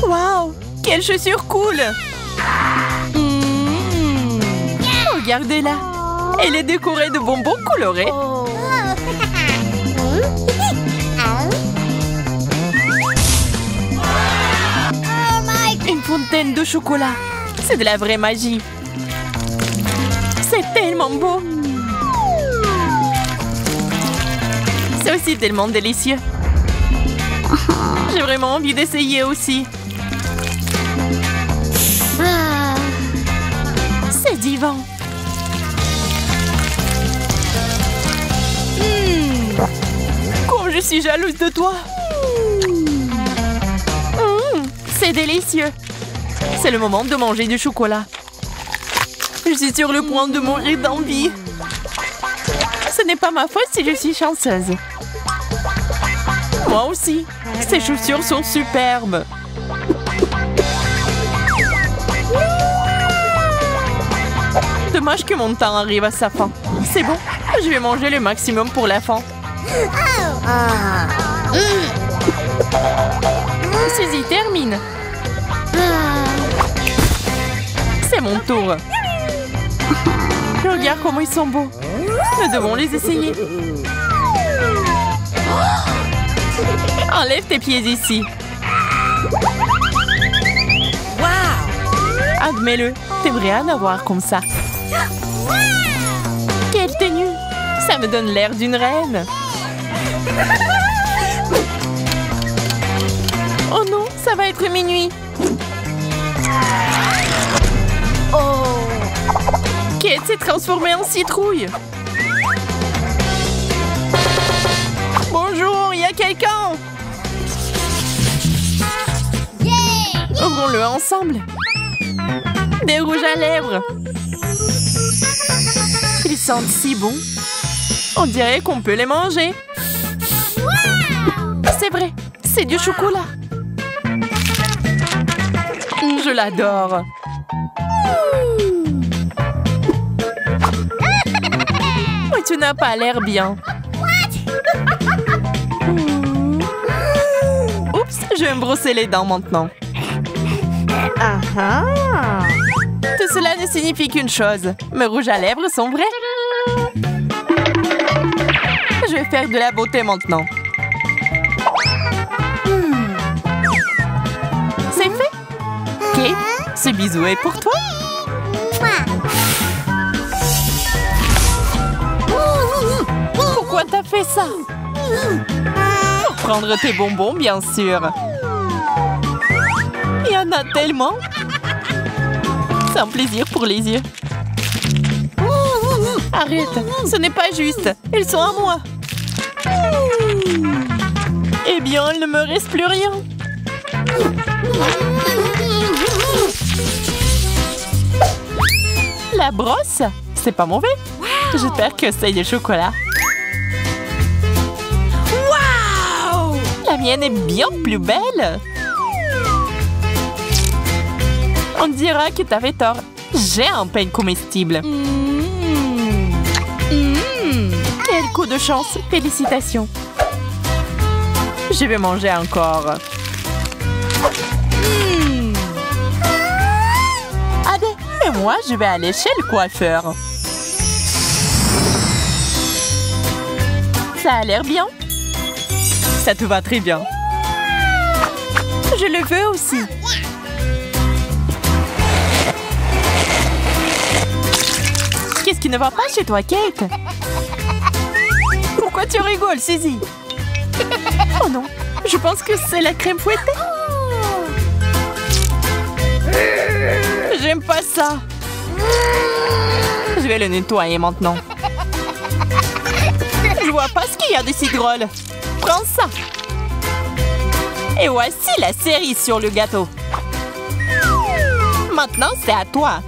Waouh, quelle chaussure cool. Regardez-la. Elle est décorée de bonbons colorés. Une fontaine de chocolat. C'est de la vraie magie. C'est tellement beau. C'est aussi tellement délicieux. J'ai vraiment envie d'essayer aussi. C'est divin. Comme je suis jalouse de toi. C'est délicieux. C'est le moment de manger du chocolat. Je suis sur le point de mourir d'envie. Ce n'est pas ma faute si je suis chanceuse. Moi aussi. Ces chaussures sont superbes. Dommage que mon temps arrive à sa fin. C'est bon, je vais manger le maximum pour la fin. Suzy, termine. C'est mon tour. Regarde comment ils sont beaux. Nous devons les essayer. Enlève tes pieds ici. Wow! Admets-le, t'aimerais en avoir comme ça. Quelle tenue! Ça me donne l'air d'une reine. Oh non, ça va être minuit. Oh! Kate s'est transformée en citrouille. Bonjour, il y a quelqu'un? Ouvrons-le ensemble. Des rouges à lèvres. Ils sentent si bon. On dirait qu'on peut les manger. C'est vrai, c'est du chocolat. Je l'adore. Mais tu n'as pas l'air bien. Oups, je vais me brosser les dents maintenant. Tout cela ne signifie qu'une chose. Mes rouges à lèvres sont vrais. Je vais faire de la beauté maintenant. C'est fait. Kate, ce bisou est pour toi. Pourquoi t'as fait ça? Pour prendre tes bonbons, bien sûr. Il y en a tellement. C'est un plaisir pour les yeux. Arrête, ce n'est pas juste. Ils sont à moi. Eh bien, il ne me reste plus rien. La brosse, c'est pas mauvais. J'espère que c'est du chocolat. Waouh! La mienne est bien plus belle. On dira que t'avais tort. J'ai un pain comestible. Quel coup de chance. Félicitations. Je vais manger encore. Allez, et moi, je vais aller chez le coiffeur. Ça a l'air bien. Ça te va très bien. Je le veux aussi. Qu'est-ce qui ne va pas chez toi, Kate? Pourquoi tu rigoles, Suzy? Oh non, je pense que c'est la crème fouettée. J'aime pas ça. Je vais le nettoyer maintenant. Je vois pas ce qu'il y a de si drôle. Prends ça. Et voici la cerise sur le gâteau. Maintenant, c'est à toi.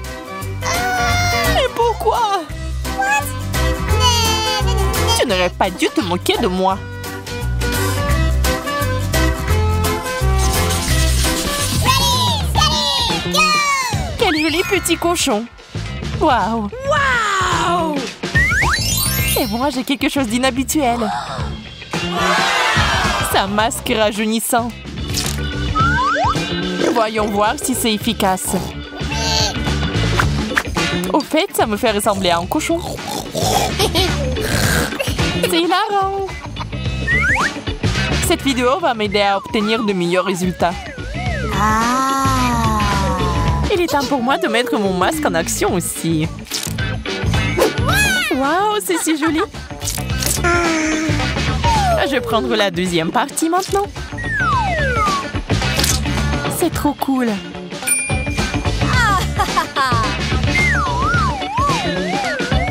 Mais pourquoi? Tu n'aurais pas dû te moquer de moi. Quel joli petit cochon. Waouh. Wow! Et moi, j'ai quelque chose d'inhabituel. C'est un masque rajeunissant. Voyons voir si c'est efficace. Au fait, ça me fait ressembler à un cochon. C'est hilarant. Cette vidéo va m'aider à obtenir de meilleurs résultats. Il est temps pour moi de mettre mon masque en action aussi. Waouh, c'est si joli. Je vais prendre la deuxième partie maintenant. C'est trop cool.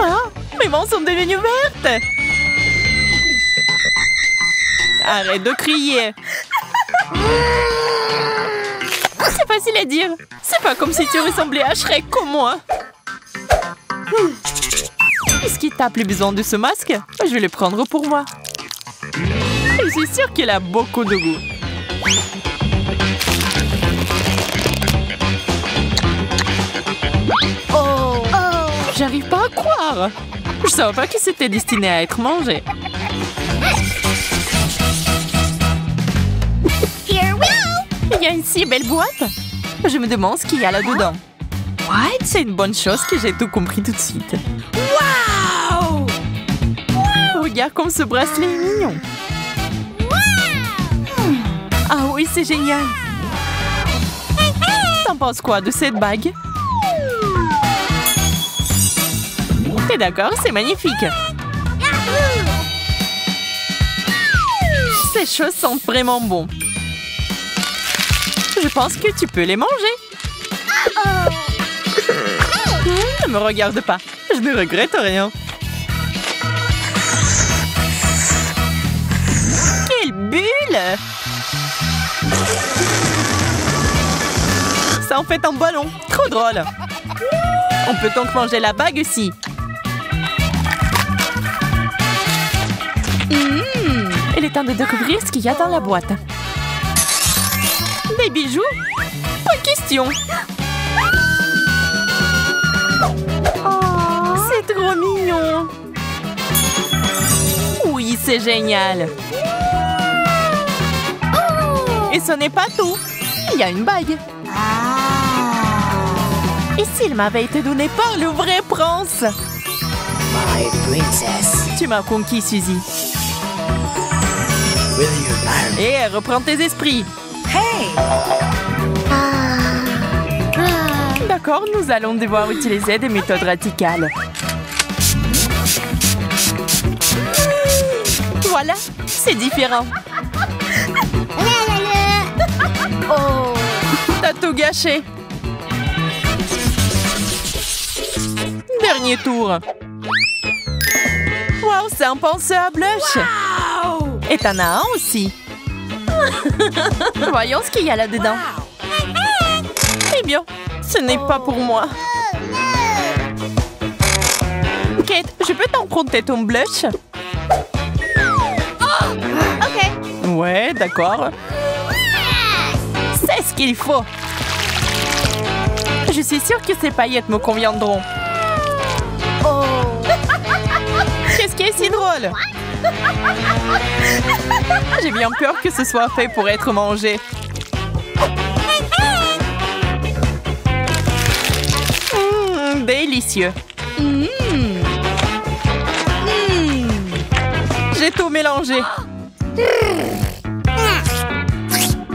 Ah, mes mains sont devenues vertes. Arrête de crier. C'est facile à dire. C'est pas comme si tu ressemblais à Shrek comme moi. Est-ce qu'il t'a plus besoin de ce masque? Je vais le prendre pour moi. Je suis sûre qu'il a beaucoup de goût. Oh! J'arrive pas à croire. Je savais pas que c'était destiné à être mangé. Here we go! Il y a une si belle boîte. Je me demande ce qu'il y a là-dedans. What? C'est une bonne chose que j'ai tout compris tout de suite. Wow! Regarde comme ce bracelet est mignon. Ah oui, c'est génial. T'en penses quoi de cette bague? T'es d'accord? C'est magnifique. Ces choses sentent vraiment bon. Je pense que tu peux les manger. Ne me regarde pas. Je ne regrette rien. Quelle bulle! Ça en fait un ballon. Trop drôle. On peut donc manger la bague aussi. Il est temps de découvrir ce qu'il y a dans la boîte. Des bijoux? Pas question. Oh, c'est trop mignon. Oui, c'est génial. Et ce n'est pas tout. Il y a une bague. Et s'il m'avait été donné par le vrai prince? My princess, Tu m'as conquis, Suzy. will you marry me? Et reprends tes esprits. D'accord, nous allons devoir utiliser des méthodes radicales. Voilà, c'est différent. Oh! T'as tout gâché. Dernier tour. Waouh, c'est un pinceau à blush. Wow! Et t'en as un aussi. Voyons ce qu'il y a là-dedans. Eh bien, ce n'est pas pour moi. Kate, je peux t'emprunter ton blush? OK. Ouais, d'accord. C'est ce qu'il faut. Je suis sûre que ces paillettes me conviendront. Oh! Qu'est-ce qui est si drôle? J'ai bien peur que ce soit fait pour être mangé. Délicieux. J'ai tout mélangé.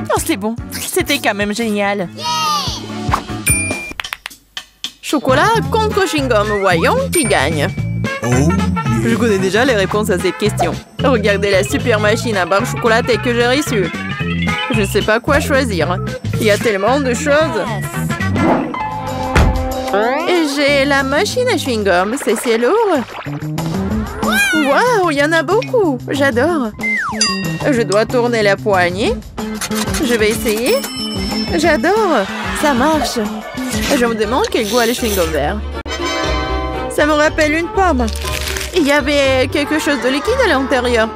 Oh, c'est bon. C'était quand même génial. Chocolat contre chewing-gum. Voyons qui gagne. Je connais déjà les réponses à cette question. Regardez la super machine à barre chocolatée que j'ai reçue. Je ne sais pas quoi choisir. Il y a tellement de choses. Et j'ai la machine à chewing-gum. C'est lourd. Waouh, il y en a beaucoup. J'adore. Je dois tourner la poignée. Je vais essayer. J'adore. Ça marche. Je me demande quel goût a le chewing-gum vert. Ça me rappelle une pomme. Il y avait quelque chose de liquide à l'intérieur.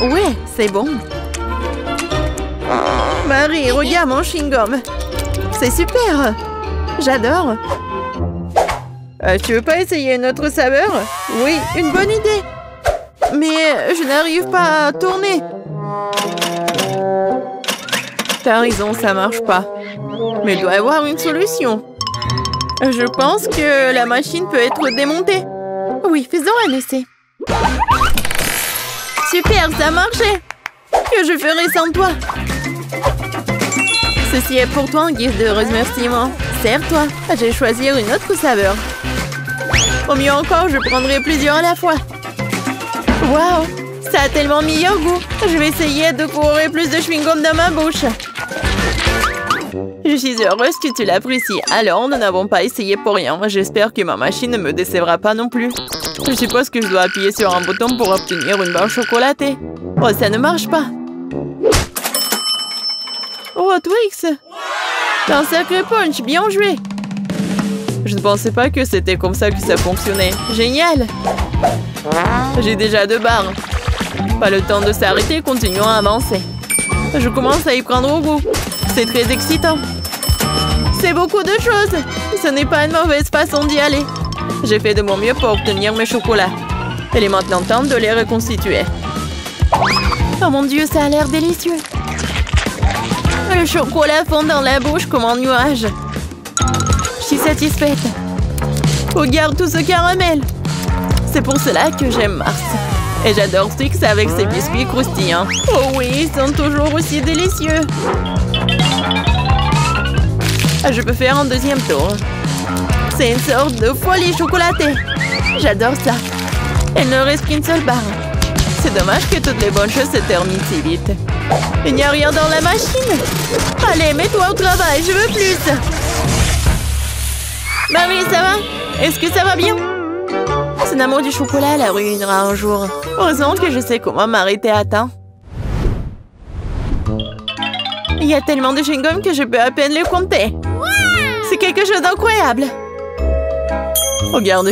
Ouais, c'est bon. Marie, regarde mon chewing-gum. C'est super. J'adore. Tu veux pas essayer une autre saveur? Oui, une bonne idée. Mais je n'arrive pas à tourner. T'as raison, ça marche pas. Mais il doit y avoir une solution. Je pense que la machine peut être démontée. Oui, faisons un essai. Super, ça a marché. Que je ferai sans toi? Ceci est pour toi en guise de remerciement. Sers-toi. Je vais choisir une autre saveur. Au mieux encore, je prendrai plusieurs à la fois. Waouh, ça a tellement meilleur goût. Je vais essayer de courir plus de chewing-gum dans ma bouche. Je suis heureuse que tu l'apprécies. Alors, nous n'avons pas essayé pour rien. J'espère que ma machine ne me décevra pas non plus. Je suppose que je dois appuyer sur un bouton pour obtenir une barre chocolatée. Oh, ça ne marche pas. Oh, Twix! T'as un sacré punch, bien joué! Je ne pensais pas que c'était comme ça que ça fonctionnait. Génial! J'ai déjà 2 barres. Pas le temps de s'arrêter, continuons à avancer. Je commence à y prendre au goût. C'est très excitant. C'est beaucoup de choses. Ce n'est pas une mauvaise façon d'y aller. J'ai fait de mon mieux pour obtenir mes chocolats. Il est maintenant temps de les reconstituer. Oh mon Dieu, ça a l'air délicieux. Le chocolat fond dans la bouche comme un nuage. Je suis satisfaite. Regarde tout ce caramel. C'est pour cela que j'aime Mars. Et j'adore Twix avec ses biscuits croustillants. Oh oui, ils sont toujours aussi délicieux. Je peux faire un deuxième tour. C'est une sorte de folie chocolatée. J'adore ça. Il ne reste qu'une seule barre. C'est dommage que toutes les bonnes choses se terminent si vite. Il n'y a rien dans la machine. Allez, mets-toi au travail, je veux plus. Marie, ça va? Est-ce que ça va bien? Son amour du chocolat la ruinera un jour. Heureusement que je sais comment m'arrêter à temps. Il y a tellement de chewing-gum que je peux à peine les compter. C'est quelque chose d'incroyable. Regarde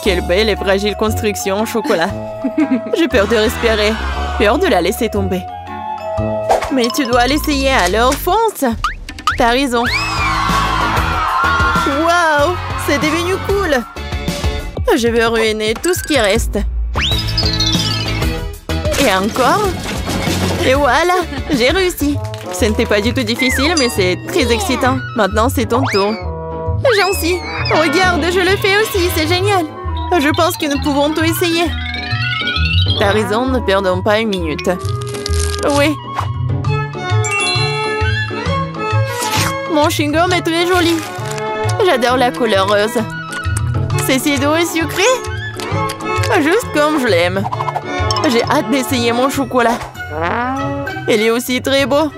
quelle belle et fragile construction en chocolat. J'ai peur de respirer. Peur de la laisser tomber. Mais tu dois l'essayer, alors fonce. T'as raison. Waouh, c'est devenu cool. Je vais ruiner tout ce qui reste. Et encore. Et voilà, j'ai réussi. Ce n'était pas du tout difficile, mais c'est très excitant. Maintenant, c'est ton tour. J'en suis. Regarde, je le fais aussi, c'est génial. Je pense que nous pouvons tout essayer. T'as raison, ne perdons pas une minute. Oui. Mon chewing-gum est très joli. J'adore la couleur rose. C'est si doux et sucré. Juste comme je l'aime. J'ai hâte d'essayer mon chocolat. Il est aussi très beau.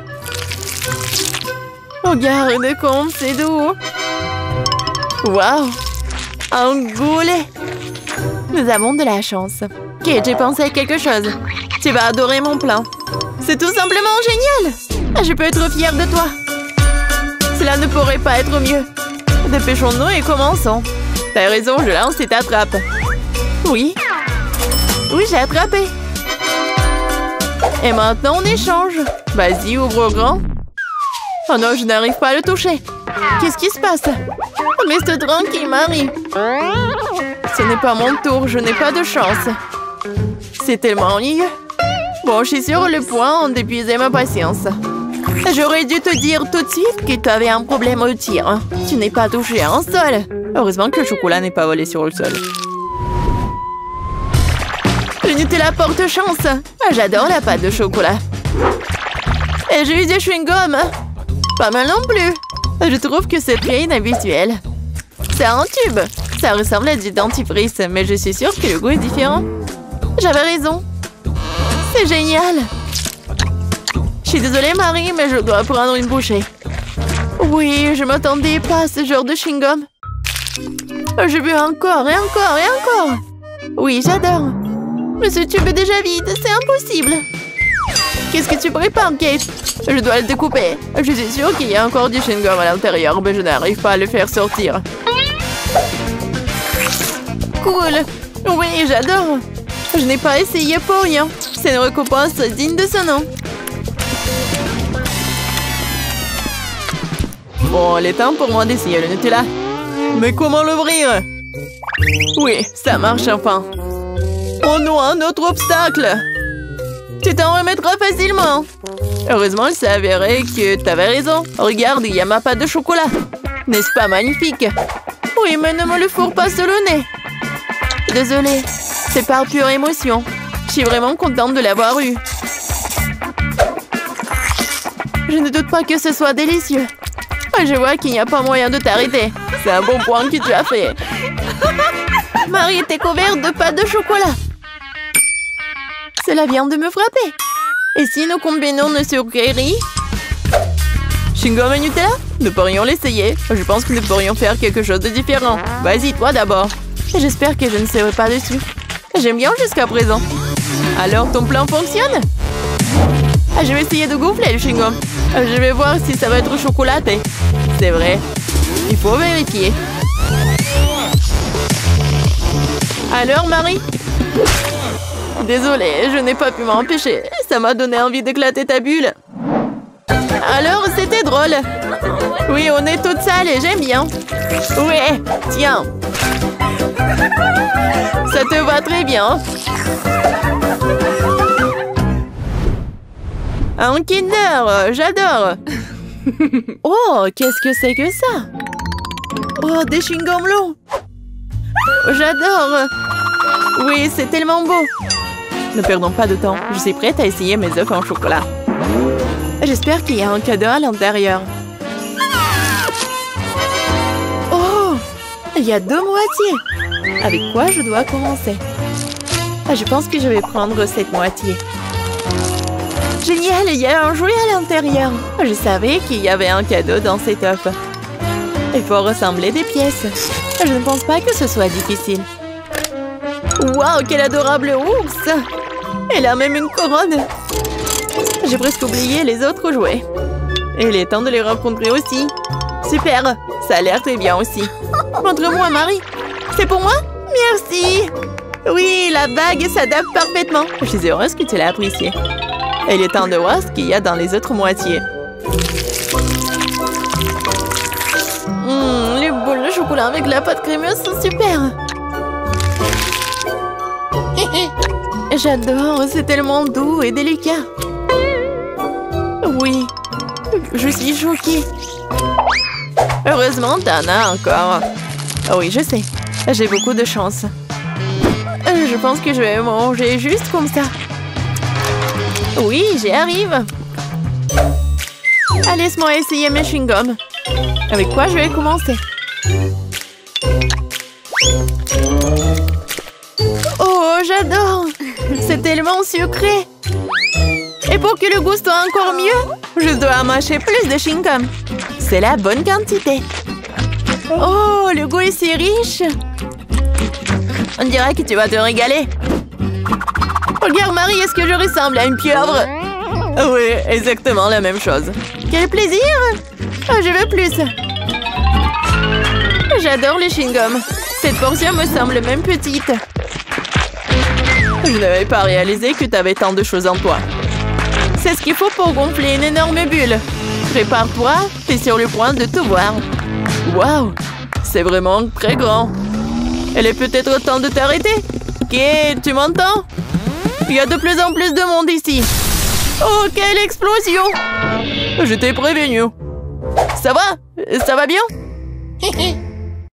Regarde comme c'est doux. Waouh! Un goulet! Nous avons de la chance. Kate, j'ai pensé à quelque chose. Tu vas adorer mon plan. C'est tout simplement génial! Je peux être fière de toi. Cela ne pourrait pas être mieux. Dépêchons-nous et commençons. T'as raison, je lance et t'attrape. Oui. Oui, j'ai attrapé. Et maintenant, on échange. Vas-y, ouvre grand. Oh non, je n'arrive pas à le toucher. Qu'est-ce qui se passe? Reste tranquille, Marie. Ce n'est pas mon tour, je n'ai pas de chance. C'est tellement ennuyeux. Bon, je suis sur le point d'épuiser ma patience. J'aurais dû te dire tout de suite que tu avais un problème au tir. Tu n'es pas touché à un sol. Heureusement que le chocolat n'est pas volé sur le sol. Je ne te la porte chance. J'adore la pâte de chocolat. Et j'ai eu des chewing-gums. Pas mal non plus. Je trouve que c'est très inhabituel. C'est un tube. Ça ressemble à du dentifrice, mais je suis sûre que le goût est différent. J'avais raison. C'est génial. Je suis désolée, Marie, mais je dois prendre une bouchée. Oui, je m'attendais pas à ce genre de chewing-gum. J'ai bu encore et encore et encore. Oui, j'adore. Mais ce tube est déjà vide, c'est impossible. Qu'est-ce que tu prépares, Kate? Je dois le découper. Je suis sûre qu'il y a encore du chewing-gum à l'intérieur, mais je n'arrive pas à le faire sortir. Cool. Oui, j'adore. Je n'ai pas essayé pour rien. C'est une récompense digne de ce nom. Bon, il est temps pour moi d'essayer le Nutella. Mais comment l'ouvrir? Oui, ça marche enfin. Oh non, un autre obstacle. Tu t'en remettras facilement. Heureusement, il s'est avéré que tu avais raison. Regarde, il y a ma pâte de chocolat. N'est-ce pas magnifique? Oui, mais ne me le fourre pas sur le nez. Désolée, c'est par pure émotion. Je suis vraiment contente de l'avoir eu. Je ne doute pas que ce soit délicieux. Je vois qu'il n'y a pas moyen de t'arrêter. C'est un bon point que tu as fait. Marie était couverte de pâte de chocolat. Cela vient de me frapper. Et si nous combinons nos sucreries? Chewing-gum et Nutella? Nous pourrions l'essayer. Je pense que nous pourrions faire quelque chose de différent. Vas-y, toi d'abord. J'espère que je ne serai pas dessus. J'aime bien jusqu'à présent. Alors, ton plan fonctionne? Je vais essayer de gonfler le chewing-gum. Je vais voir si ça va être chocolaté. C'est vrai. Il faut vérifier. Alors, Marie? Désolée, je n'ai pas pu m'empêcher. Ça m'a donné envie d'éclater ta bulle. Alors, c'était drôle. Oui, on est toutes sales et j'aime bien. Ouais, tiens. Ça te va très bien. Un Kinder, j'adore. Oh, qu'est-ce que c'est que ça? Oh, des chewing-gums longs. J'adore. Oui, c'est tellement beau. Ne perdons pas de temps. Je suis prête à essayer mes œufs en chocolat. J'espère qu'il y a un cadeau à l'intérieur. Oh, il y a 2 moitiés. Avec quoi je dois commencer? Je pense que je vais prendre cette moitié. Génial, il y a un jouet à l'intérieur. Je savais qu'il y avait un cadeau dans cet œuf. Il faut ressembler des pièces. Je ne pense pas que ce soit difficile. Waouh, quel adorable ours! Elle a même une couronne. J'ai presque oublié les autres jouets. Et il est temps de les rencontrer aussi. Super, ça a l'air très bien aussi. Montre-moi, Marie. C'est pour moi? Merci. Oui, la bague s'adapte parfaitement. Je suis heureuse que tu l'as appréciée. Il est temps de voir ce qu'il y a dans les autres moitiés. Les boules de chocolat avec la pâte crémeuse sont super. J'adore, c'est tellement doux et délicat. Oui, je suis choquée. Heureusement, t'en as encore. Oui, je sais. J'ai beaucoup de chance. Je pense que je vais manger juste comme ça. Oui, j'y arrive. Allez, laisse-moi essayer mes chewing-gums. Avec quoi je vais commencer? Oh, j'adore! C'est tellement sucré! Et pour que le goût soit encore mieux, je dois mâcher plus de chewing-gum. C'est la bonne quantité. Oh, le goût est si riche! On dirait que tu vas te régaler. Regarde, Marie, est-ce que je ressemble à une pieuvre? Oui, exactement la même chose. Quel plaisir! Oh, je veux plus. J'adore les chewing-gums. Cette portion me semble même petite. Je n'avais pas réalisé que tu avais tant de choses en toi. C'est ce qu'il faut pour gonfler une énorme bulle. Prépare-toi, t'es sur le point de tout voir. Waouh, c'est vraiment très grand. Il est peut-être temps de t'arrêter. Ok, tu m'entends? Il y a de plus en plus de monde ici. Oh, quelle explosion! Je t'ai prévenu. Ça va? Ça va bien?